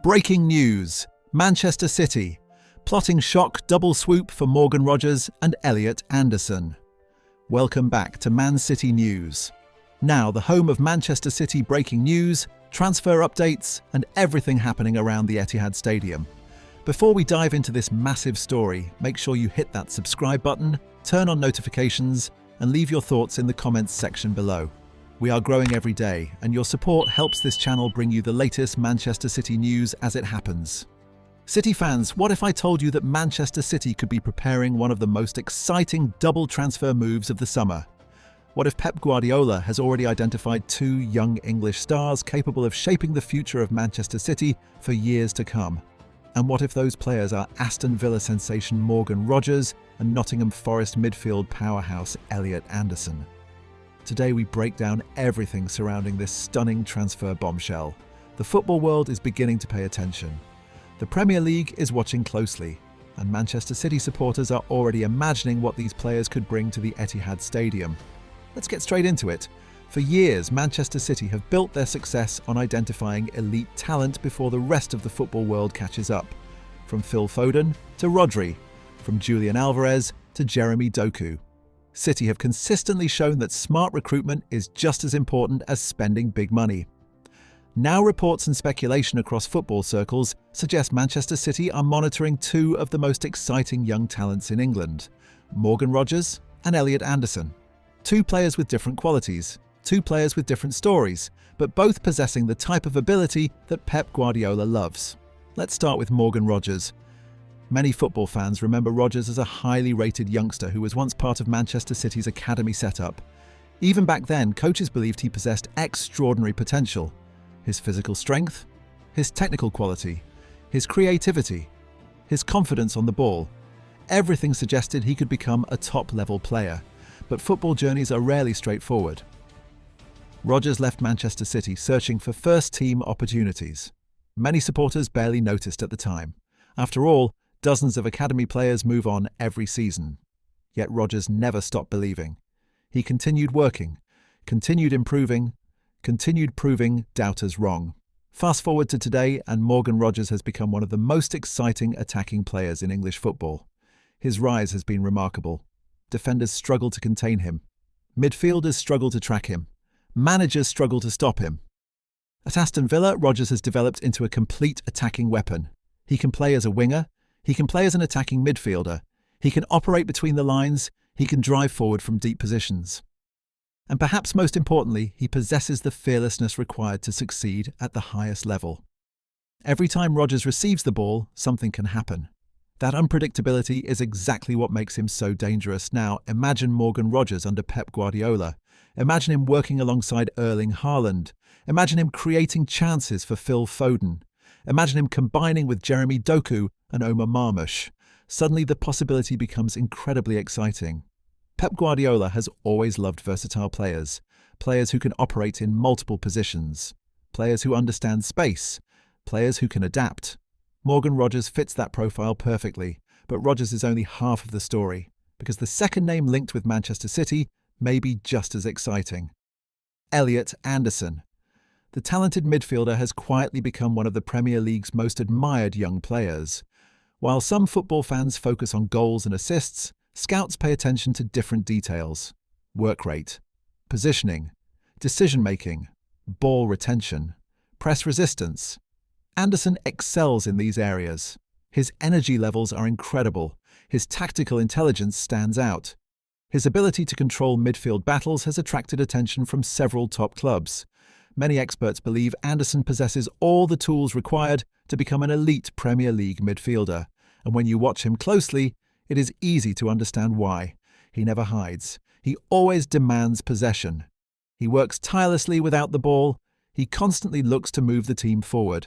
Breaking news: Manchester City, plotting shock double swoop for Morgan Rogers and Elliot Anderson. Welcome back to Man City News. Now the home of Manchester City breaking news, transfer updates, and everything happening around the Etihad Stadium. Before we dive into this massive story, make sure you hit that subscribe button, turn on notifications, and leave your thoughts in the comments section below. We are growing every day, and your support helps this channel bring you the latest Manchester City news as it happens. City fans, what if I told you that Manchester City could be preparing one of the most exciting double transfer moves of the summer? What if Pep Guardiola has already identified two young English stars capable of shaping the future of Manchester City for years to come? And what if those players are Aston Villa sensation Morgan Rogers and Nottingham Forest midfield powerhouse Elliot Anderson? Today we break down everything surrounding this stunning transfer bombshell. The football world is beginning to pay attention. The Premier League is watching closely, and Manchester City supporters are already imagining what these players could bring to the Etihad Stadium. Let's get straight into it. For years, Manchester City have built their success on identifying elite talent before the rest of the football world catches up. From Phil Foden to Rodri, from Julian Alvarez to Jeremy Doku. City have consistently shown that smart recruitment is just as important as spending big money. Now reports and speculation across football circles suggest Manchester City are monitoring two of the most exciting young talents in England, Morgan Rogers and Elliot Anderson. Two players with different qualities, two players with different stories, but both possessing the type of ability that Pep Guardiola loves. Let's start with Morgan Rogers. Many football fans remember Rogers as a highly rated youngster who was once part of Manchester City's academy setup. Even back then, coaches believed he possessed extraordinary potential. His physical strength, his technical quality, his creativity, his confidence on the ball. Everything suggested he could become a top-level player, but football journeys are rarely straightforward. Rogers left Manchester City searching for first-team opportunities. Many supporters barely noticed at the time. After all, dozens of academy players move on every season. Yet Rogers never stopped believing. He continued working, continued improving, continued proving doubters wrong. Fast forward to today, and Morgan Rogers has become one of the most exciting attacking players in English football. His rise has been remarkable. Defenders struggle to contain him. Midfielders struggle to track him. Managers struggle to stop him. At Aston Villa, Rogers has developed into a complete attacking weapon. He can play as a winger. He can play as an attacking midfielder. He can operate between the lines. He can drive forward from deep positions. And perhaps most importantly, he possesses the fearlessness required to succeed at the highest level. Every time Rogers receives the ball, something can happen. That unpredictability is exactly what makes him so dangerous. Now, imagine Morgan Rogers under Pep Guardiola. Imagine him working alongside Erling Haaland. Imagine him creating chances for Phil Foden. Imagine him combining with Jeremy Doku and Omar Marmoush. Suddenly the possibility becomes incredibly exciting. Pep Guardiola has always loved versatile players, players who can operate in multiple positions, players who understand space, players who can adapt. Morgan Rogers fits that profile perfectly, but Rogers is only half of the story, because the second name linked with Manchester City may be just as exciting. Elliot Anderson. The talented midfielder has quietly become one of the Premier League's most admired young players. While some football fans focus on goals and assists, scouts pay attention to different details: work rate, positioning, decision-making, ball retention, press resistance. Anderson excels in these areas. His energy levels are incredible. His tactical intelligence stands out. His ability to control midfield battles has attracted attention from several top clubs. Many experts believe Anderson possesses all the tools required to become an elite Premier League midfielder. And when you watch him closely, it is easy to understand why. He never hides. He always demands possession. He works tirelessly without the ball. He constantly looks to move the team forward.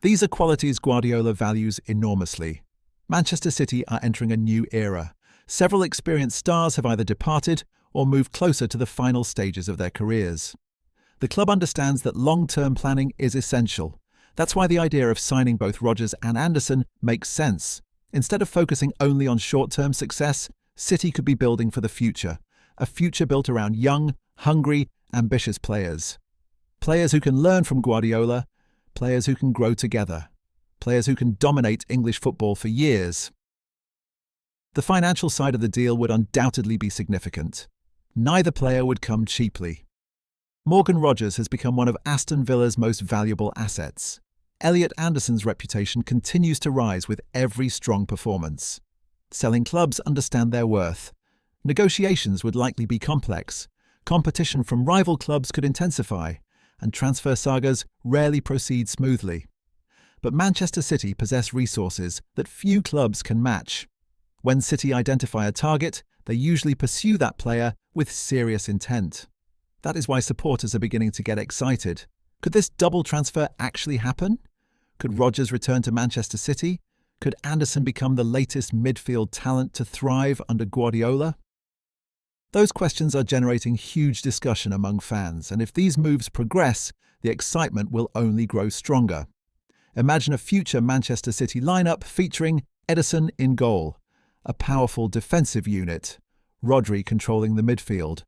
These are qualities Guardiola values enormously. Manchester City are entering a new era. Several experienced stars have either departed or moved closer to the final stages of their careers. The club understands that long-term planning is essential. That's why the idea of signing both Rogers and Anderson makes sense. Instead of focusing only on short-term success, City could be building for the future, a future built around young, hungry, ambitious players. Players who can learn from Guardiola, players who can grow together, players who can dominate English football for years. The financial side of the deal would undoubtedly be significant. Neither player would come cheaply. Morgan Rogers has become one of Aston Villa's most valuable assets. Elliot Anderson's reputation continues to rise with every strong performance. Selling clubs understand their worth. Negotiations would likely be complex. Competition from rival clubs could intensify, and transfer sagas rarely proceed smoothly. But Manchester City possess resources that few clubs can match. When City identify a target, they usually pursue that player with serious intent. That is why supporters are beginning to get excited. Could this double transfer actually happen? Could Rodgers return to Manchester City? Could Anderson become the latest midfield talent to thrive under Guardiola? Those questions are generating huge discussion among fans, and if these moves progress, the excitement will only grow stronger. Imagine a future Manchester City lineup featuring Ederson in goal, a powerful defensive unit, Rodri controlling the midfield,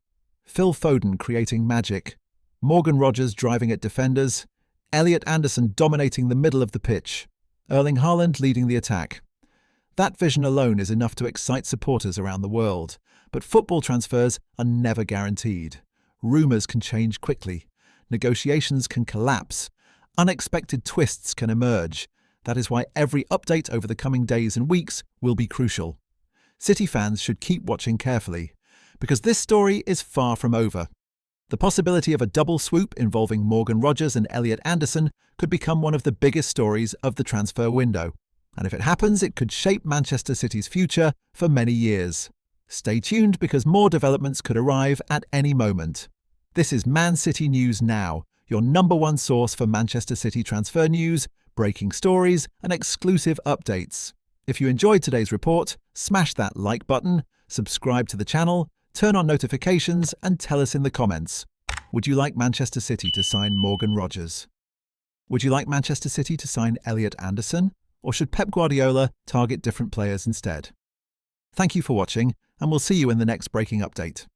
Phil Foden creating magic, Morgan Rogers driving at defenders, Elliot Anderson dominating the middle of the pitch, Erling Haaland leading the attack. That vision alone is enough to excite supporters around the world. But football transfers are never guaranteed. Rumours can change quickly. Negotiations can collapse. Unexpected twists can emerge. That is why every update over the coming days and weeks will be crucial. City fans should keep watching carefully, because this story is far from over. The possibility of a double swoop involving Morgan Rogers and Elliot Anderson could become one of the biggest stories of the transfer window. And if it happens, it could shape Manchester City's future for many years. Stay tuned because more developments could arrive at any moment. This is Man City News Now, your #1 source for Manchester City transfer news, breaking stories, and exclusive updates. If you enjoyed today's report, smash that like button, subscribe to the channel, turn on notifications, and tell us in the comments. Would you like Manchester City to sign Morgan Rogers? Would you like Manchester City to sign Elliot Anderson? Or should Pep Guardiola target different players instead? Thank you for watching, and we'll see you in the next breaking update.